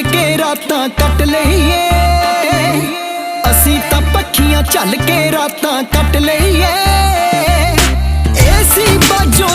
के रातां कट लईए, असीं तां पक्खियां झल के रातां कट लईए। एसी बाजों